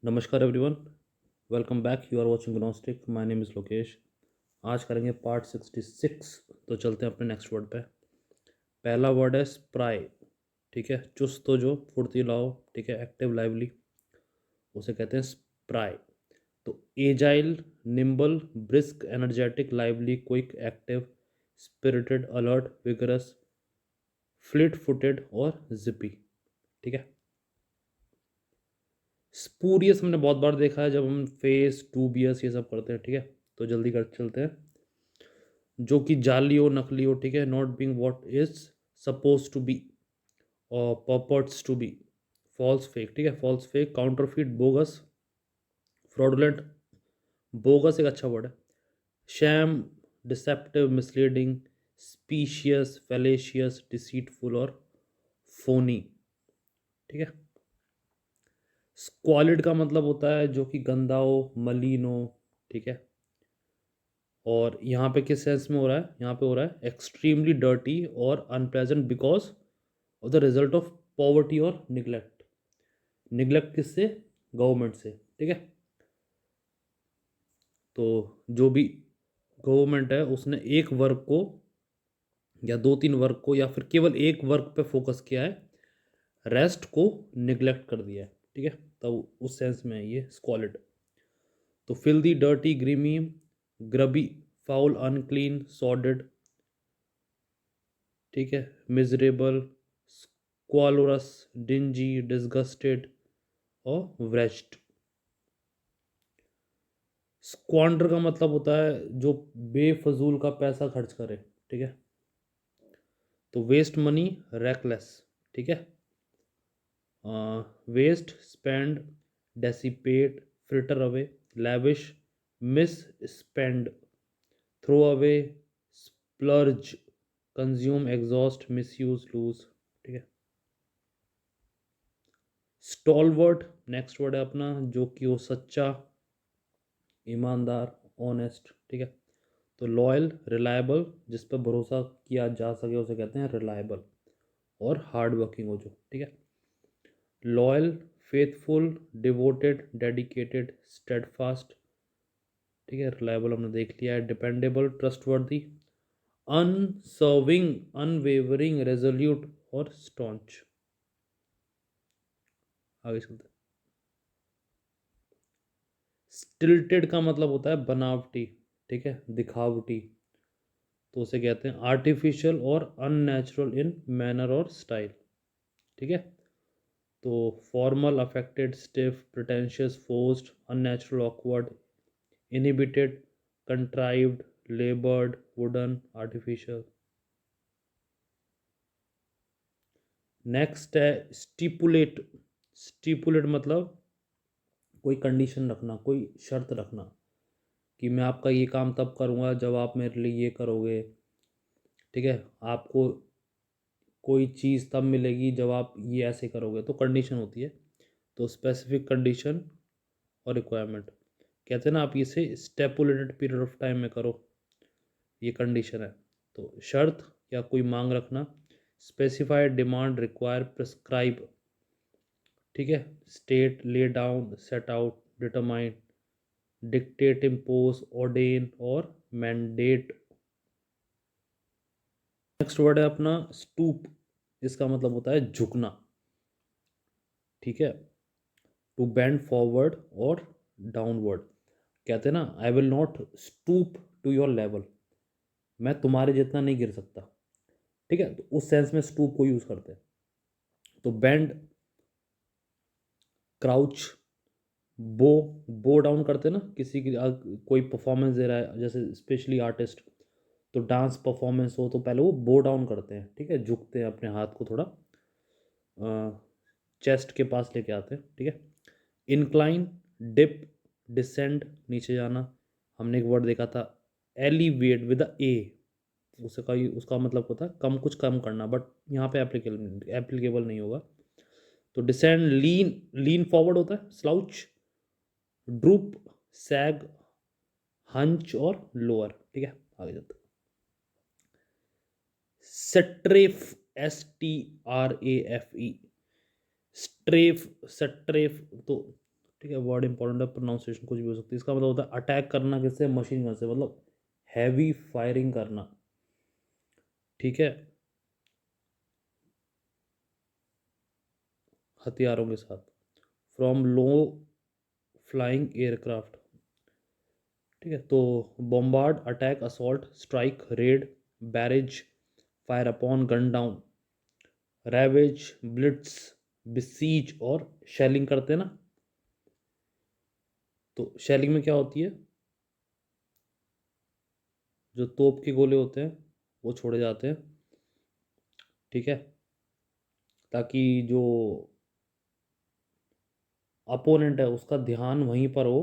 नमस्कार everyone, welcome back. You are watching Gnostic. My name is Lokesh. आज करेंगे part 66। तो चलते हैं अपने नेक्स्ट वर्ड पे। पहला वर्ड है स्प्राई। ठीक है, चुस्त हो जो, फुर्तीला हो, ठीक है, एक्टिव लाइवली, उसे कहते हैं स्प्राई। तो agile, nimble, brisk, energetic, lively, quick, active, spirited, alert, vigorous, fleet footed और जिपी। ठीक है। स्पूरियस हमने बहुत बार देखा है जब हम फेस टूबियस ये सब करते हैं। ठीक है, तो जल्दी कर चलते हैं। जो कि जाली हो, नकली हो, ठीक है, not being what is suppose to be और purports to be, false fake. ठीक है, false fake, counterfeit, bogus, fraudulent. Bogus एक अच्छा वर्ड है। Sham, deceptive, misleading, specious, fallacious, deceitful और फोनी। ठीक है। स्क्वालिड का मतलब होता है जो कि गंदा हो, मलिन हो। ठीक है। और यहाँ पे किस सेंस में हो रहा है? यहाँ पे हो रहा है एक्सट्रीमली डर्टी और unpleasant because of the result of poverty और निगलेक्ट। निगलेक्ट किससे? गवर्नमेंट से। ठीक है। तो जो भी गवर्नमेंट है उसने एक वर्ग को या दो तीन वर्ग को या फिर केवल एक वर्ग पे फोकस किया है, रेस्ट को निगलेक्ट कर दिया है। ठीक है, तो उस सेंस में है ये स्क्वालिड। तो filthy, dirty, grimy, grubby, foul, unclean, sordid. ठीक है। मिजरेबल, स्क्वालोरस, डिंजी, डिसगस्टेड और व्रेस्ट। स्क्वांडर का मतलब होता है जो बेफजूल का पैसा खर्च करे। ठीक है। तो वेस्ट मनी, रेकलेस। ठीक है। Waste, spend, dissipate, fritter away, lavish, misspend, throw away, splurge, consume, exhaust, misuse, lose. ठीक है। स्टॉलवर्ट नेक्स्ट वर्ड है अपना, जो कि वो सच्चा, ईमानदार, ऑनेस्ट। ठीक है। तो लॉयल, रिलायबल, जिस पर भरोसा किया जा सके उसे कहते हैं रिलायबल। और हार्ड वर्किंग हो जो। ठीक है। Loyal, faithful, devoted, dedicated, steadfast. ठीक है, रिलायबल हमने देख लिया है। डिपेंडेबल, ट्रस्टवर्दी, अनसर्विंग, अनवेवरिंग, रेजोल्यूट और स्टॉन्च। आगे चलते हैं। स्टिल्टेड का मतलब होता है बनावटी। ठीक है, दिखावटी। तो उसे कहते हैं आर्टिफिशियल और अननेचुरल इन मैनर और स्टाइल। ठीक है। तो formal, affected, stiff, pretentious, forced, unnatural, awkward, inhibited, contrived, लेबर्ड, wooden, artificial. Next है स्टिपुलेट। स्टिपुलेट मतलब कोई कंडीशन रखना, कोई शर्त रखना कि मैं आपका ये काम तब करूँगा जब आप मेरे लिए ये करोगे। ठीक है। आपको कोई चीज़ तब मिलेगी जब आप ये ऐसे करोगे, तो कंडीशन होती है। तो स्पेसिफिक कंडीशन और रिक्वायरमेंट कहते हैं ना, आप इसे स्टेपुलेटेड पीरियड ऑफ टाइम में करो, ये कंडीशन है। तो शर्त या कोई मांग रखना, स्पेसिफाइड, डिमांड, रिक्वायर, प्रिस्क्राइब। ठीक है। State, lay down, set out, determine, dictate, impose, ordained और मैंडेट। नेक्स्ट वर्ड है अपना स्टूप। इसका मतलब होता है झुकना। ठीक है। टू बेंड फॉरवर्ड और डाउनवर्ड। कहते हैं ना, I will not stoop to your level, मैं तुम्हारे जितना नहीं गिर सकता। ठीक है, तो उस सेंस में स्टूप को यूज करते हैं। तो बेंड, क्राउच, बो। बो डाउन करते हैं ना, किसी की कोई परफॉर्मेंस दे रहा है, जैसे स्पेशली आर्टिस्ट, तो डांस परफॉर्मेंस हो तो पहले वो बो डाउन करते हैं। ठीक है, झुकते हैं, अपने हाथ को थोड़ा चेस्ट के पास लेके आते हैं। ठीक है। इंक्लाइन, डिप, डिसेंड, नीचे जाना। हमने एक वर्ड देखा था एलिवेट विद ए, उसका उसका मतलब होता है कम, कुछ कम करना, बट यहाँ पे एप्लीकेबल एप्लीकेबल नहीं होगा। तो डिसेंड, लीन, लीन फॉरवर्ड होता है, स्लाउच, ड्रूप, सैग, हंच और लोअर। ठीक है, आगे जाते हैं। स्ट्रेफ, STRAFE, स्ट्रेफ, स्ट्रेफ, तो ठीक है, वर्ड इंपॉर्टेंट है, प्रोनाउंसिएशन कुछ भी हो सकती है। इसका मतलब होता है अटैक करना किससे, मशीन गन से, मतलब हैवी फायरिंग करना, ठीक है, हथियारों के साथ। फ्रॉम लो फ्लाइंग एयरक्राफ्ट, ठीक है, तो bombard, attack, assault, strike, raid, barrage, fire upon, gun down, ravage, blitz, besiege और शेलिंग करते हैं ना। तो शेलिंग में क्या होती है, जो तोप के गोले होते हैं वो छोड़े जाते हैं, ठीक है, ताकि जो अपोनेंट है उसका ध्यान वहीं पर हो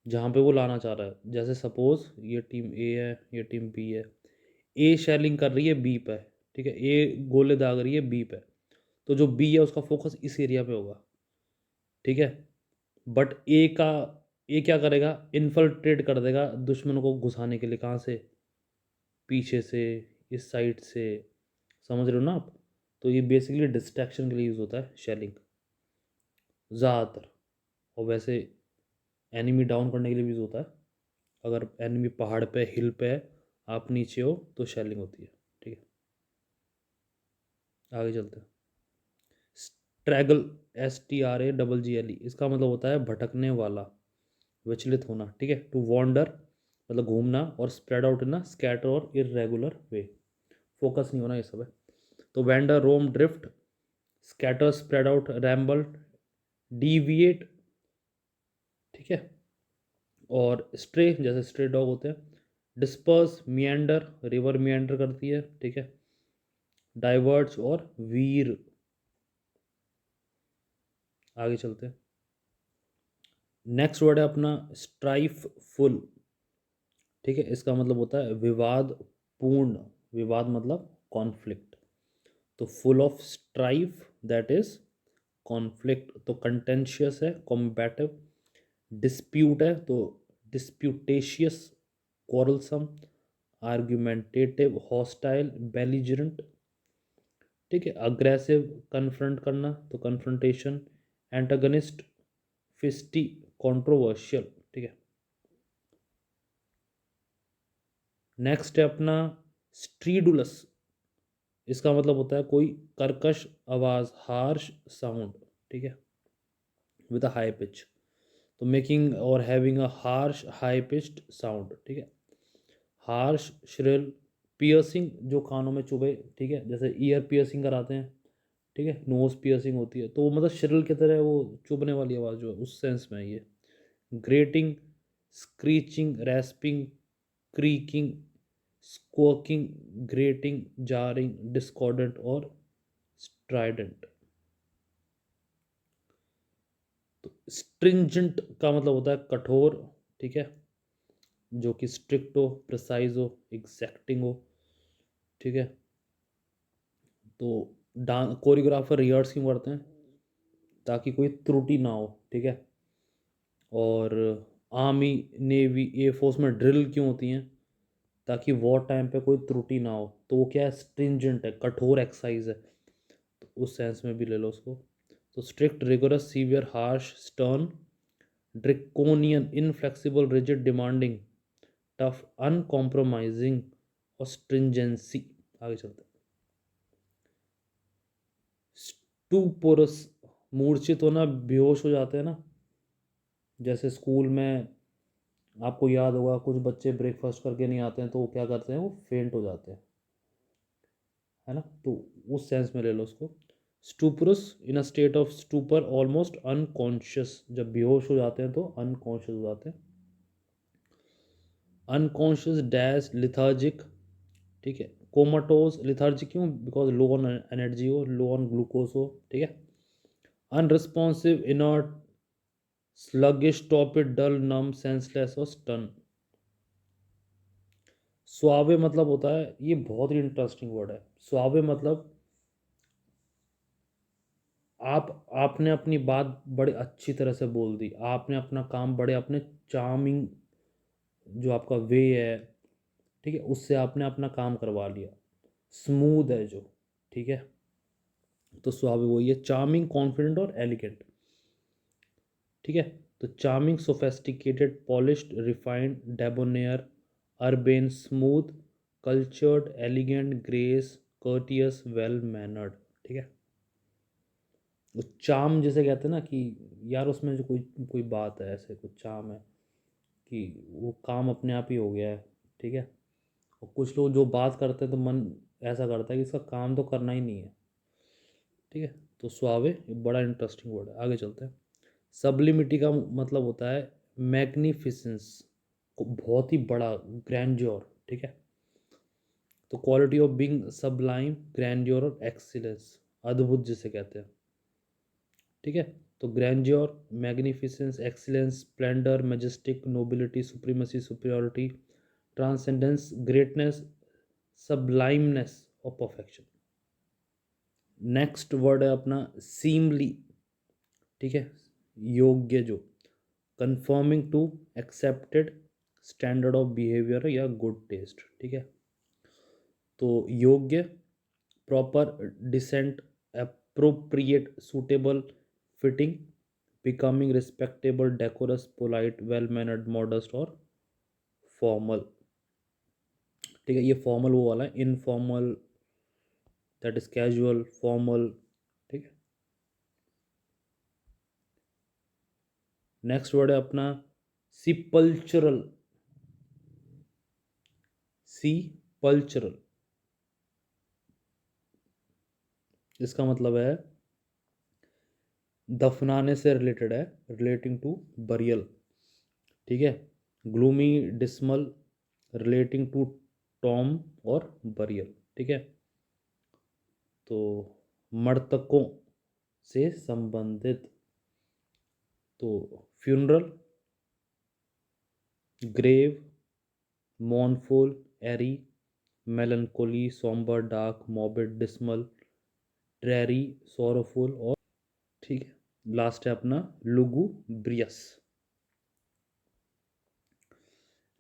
जहाँ पे वो लाना चाह रहा है। जैसे सपोज ये टीम ए है, ये टीम बी है, ए शेलिंग कर रही है बी पे, ठीक है, ए गोले दाग रही है बी पे, तो जो बी है उसका फोकस इस एरिया पे होगा, ठीक है, बट ए क्या करेगा, इन्फिल्ट्रेट कर देगा दुश्मन को घुसाने के लिए, कहाँ से, पीछे से, इस साइड से, समझ रहे हो ना आप। तो ये बेसिकली डिस्ट्रैक्शन के लिए यूज़ होता है शेलिंग ज़्यादातर, और वैसे एनिमी डाउन करने के लिए भी यूज़ होता है। अगर एनिमी पहाड़ पे, हिल पे है, आप नीचे हो, तो शेलिंग होती है, ठीक है, आगे चलते हैं। स्ट्रैगल, STRAGGLE, इसका मतलब होता है भटकने वाला, विचलित होना, ठीक है, टू वॉन्डर मतलब घूमना, और स्प्रेड आउट ना, स्कैटर और इरेगुलर वे, फोकस नहीं होना, ये सब है। तो wander, roam, drift, scatter, spread out, ramble, deviate, ठीक है, और स्ट्रे, जैसे स्ट्रे डॉग होते हैं, डिस्पर्स, मियंडर, रिवर मियंडर करती है, ठीक है, डाइवर्ट्स और वीर। आगे चलते हैं। नेक्स्ट वर्ड है अपना स्ट्राइफ फुल, ठीक है, इसका मतलब होता है विवाद पूर्ण, विवाद मतलब कॉन्फ्लिक्ट, तो full of strife that is conflict, तो कंटेंशियस है, कॉम्बैटिव, डिस्प्यूट है तो डिस्प्यूटेशियस, क्वारलसम, आर्ग्यूमेंटेटिव, हॉस्टाइल, बेलिजरेंट, ठीक है, अग्रेसिव, कन्फ्रंट करना तो कन्फ्रंटेशन, एंटागनिस्ट, फिस्टी, कंट्रोवर्शियल, ठीक है। नेक्स्ट है अपना स्ट्रीडुलस, इसका मतलब होता है कोई कर्कश आवाज, हार्श साउंड, ठीक है, विद अ हाई पिच, तो मेकिंग और having a harsh high pitched sound, ठीक है, हार्श, श्रिल, पियर्सिंग, जो कानों में चुभे, ठीक है, जैसे ईयर पियर्सिंग कराते हैं, ठीक है, नोज पियर्सिंग होती है, तो वो मतलब श्रिल की तरह वो चुभने वाली आवाज़ जो है, उस सेंस में है ये। Grating, screeching, rasping, creaking, squawking, grating, jarring, discordant और स्ट्राइडेंट। तो स्ट्रिंजेंट का मतलब होता है कठोर, ठीक है, जो कि स्ट्रिक्ट हो, प्रिसाइज हो, एग्जैक्टिंग हो, ठीक है, तो डांस कोरियोग्राफर रिहर्स क्यों करते हैं, ताकि कोई त्रुटि ना हो, ठीक है, और आर्मी, नेवी, एयरफोर्स में ड्रिल क्यों होती हैं, ताकि वॉर टाइम पे कोई त्रुटि ना हो, तो वो क्या है, स्ट्रिंजेंट है, कठोर एक्सरसाइज है, तो उस सेंस में भी ले लो उसको। तो strict, rigorous, severe, harsh, stern, draconian, inflexible, rigid, demanding, tough, uncompromising और स्ट्रिंजेंसी। आगे चलते हैं। स्टूपोरस, मूर्छित होना, बेहोश हो जाते हैं ना, जैसे स्कूल में आपको याद होगा कुछ बच्चे ब्रेकफास्ट करके नहीं आते हैं तो वो क्या करते हैं, वो फेंट हो जाते हैं, है ना, तो उस सेंस में ले लो उसको। Stuporous, in a state of stupor, almost unconscious, जब बेहोश हो जाते हैं तो अनकॉन्शियस हो जाते हैं। अनकॉन्शियस, डैश, लिथार्जिक, ठीक है, कोमाटोज, लिथार्जिक क्यों, बिकॉज लो ऑन एनर्जी हो, लो ऑन ग्लूकोज हो, ठीक है, अनरिस्पॉन्सिव, इनर्ट, स्लगिश, टॉपिड, डल, नम, सेंसलेस और स्टन। सुआवे मतलब होता है, ये बहुत ही इंटरेस्टिंग वर्ड है, सुआवे मतलब आपने अपनी बात बड़े अच्छी तरह से बोल दी, आपने अपना काम बड़े अपने चार्मिंग, जो आपका वे है, ठीक है, उससे आपने अपना काम करवा लिया, स्मूथ है जो, ठीक है, तो सुहावे वही है, चार्मिंग, कॉन्फिडेंट और एलिगेंट, ठीक है। तो charming, sophisticated, polished, refined, debonair, urbane, smooth, cultured, elegant, grace, courteous, well mannered. ठीक है। वो चार्म जिसे कहते हैं ना कि यार उसमें जो कोई कोई बात है, ऐसे कुछ चार्म है कि वो काम अपने आप ही हो गया है। ठीक है। और कुछ लोग जो बात करते हैं तो मन ऐसा करता है कि इसका काम तो करना ही नहीं है। ठीक है। तो सुआवे एक बड़ा इंटरेस्टिंग वर्ड है। आगे चलते हैं। सब्लिमिटी का मतलब होता है मैग्निफिसेंस, बहुत ही बड़ा, ग्रैंड्योर। ठीक है। तो quality of being sublime, grandeur और एक्सीलेंस, अद्भुत जिसे कहते हैं। ठीक है। तो grandeur, magnificence, excellence, splendour, majestic, nobility, supremacy, superiority, transcendence, greatness, sublimeness और परफेक्शन। नेक्स्ट वर्ड है अपना सीमली। ठीक है। योग्य जो, conforming to accepted standard of behaviour या गुड टेस्ट। ठीक है। तो योग्य, proper, decent, appropriate, suitable, fitting, becoming, respectable, decorous, polite, well mannered, modest और फॉर्मल। ठीक है। ये फॉर्मल वो वाला है, informal, that is casual, formal. ठीक है। नेक्स्ट वर्ड है अपना सिपल्चरल। सिपल्चरल, इसका मतलब है दफनाने से रिलेटेड है, रिलेटिंग टू बरियल। ठीक है। Gloomy, dismal, relating to tomb और बरियल। ठीक है। तो मृतकों से संबंधित। तो funeral, grave, mournful, eerie, melancholy, sombre, dark, morbid, dismal, dreary, sorrowful और, ठीक है, लास्ट है अपना लुगुब्रियस।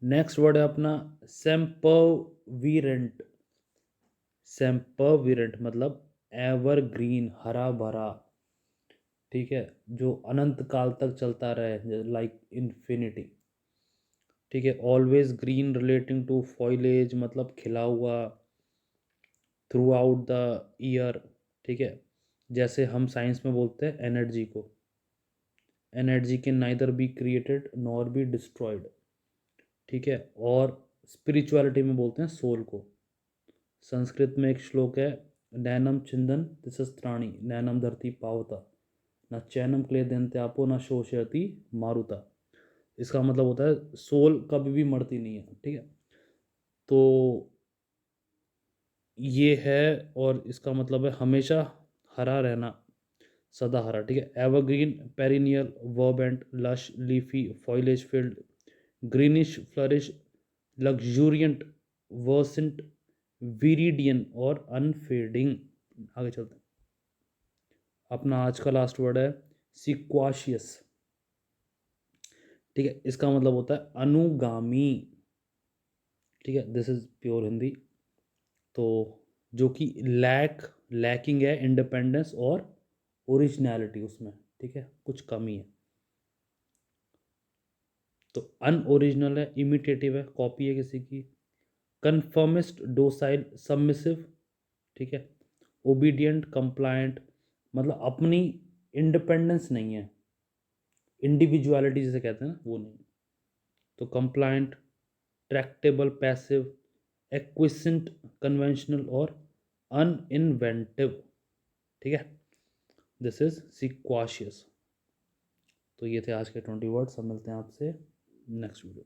नेक्स्ट वर्ड है अपना सेम्परवीरेंट। सेम्परवीरेंट मतलब एवरग्रीन, हरा भरा। ठीक है। जो अनंत काल तक चलता रहे, लाइक इन्फिनिटी। ठीक है। ऑलवेज ग्रीन, रिलेटिंग टू फॉइलेज मतलब खिला हुआ, थ्रू आउट द ईयर। ठीक है। जैसे हम साइंस में बोलते हैं एनर्जी को, energy can neither be created nor be destroyed. ठीक है। और स्पिरिचुअलिटी में बोलते हैं सोल को। संस्कृत में एक श्लोक है, नैनम छिंदन तिसस्त्राणी नैनम धरती पावता न चैनम क्लेदयन्ते आपो न शोषयति मारुता। इसका मतलब होता है सोल कभी भी मरती नहीं है। ठीक है। तो ये है, और इसका मतलब है हमेशा हरा रहना, सदा हरा। ठीक है। Evergreen, perennial, verdant, lush, leafy, foliage filled, greenish, flourish, luxuriant, virescent, viridian और अनफेडिंग। आगे चलते हैं। अपना आज का लास्ट वर्ड है सिक्वाशियस। ठीक है। इसका मतलब होता है अनुगामी। ठीक है। This is pure Hindi. तो जो कि लैकिंग है इंडिपेंडेंस और ओरिजिनलिटी उसमें। ठीक है। कुछ कमी है। तो अनओरिजिनल है, इमिटेटिव है, कॉपी है किसी की। Conformist, docile, submissive. ठीक है। ओबीडियंट, कंप्लायंट मतलब अपनी इंडिपेंडेंस नहीं है, इंडिविजुअलिटी जिसे कहते हैं ना, वो नहीं। तो compliant, tractable, passive, acquiescent, conventional और अनइन्वेंटिव। ठीक है। This is obsequious. तो ये थे आज के 20 वर्ड्स। अब मिलते हैं आपसे नेक्स्ट वीडियो।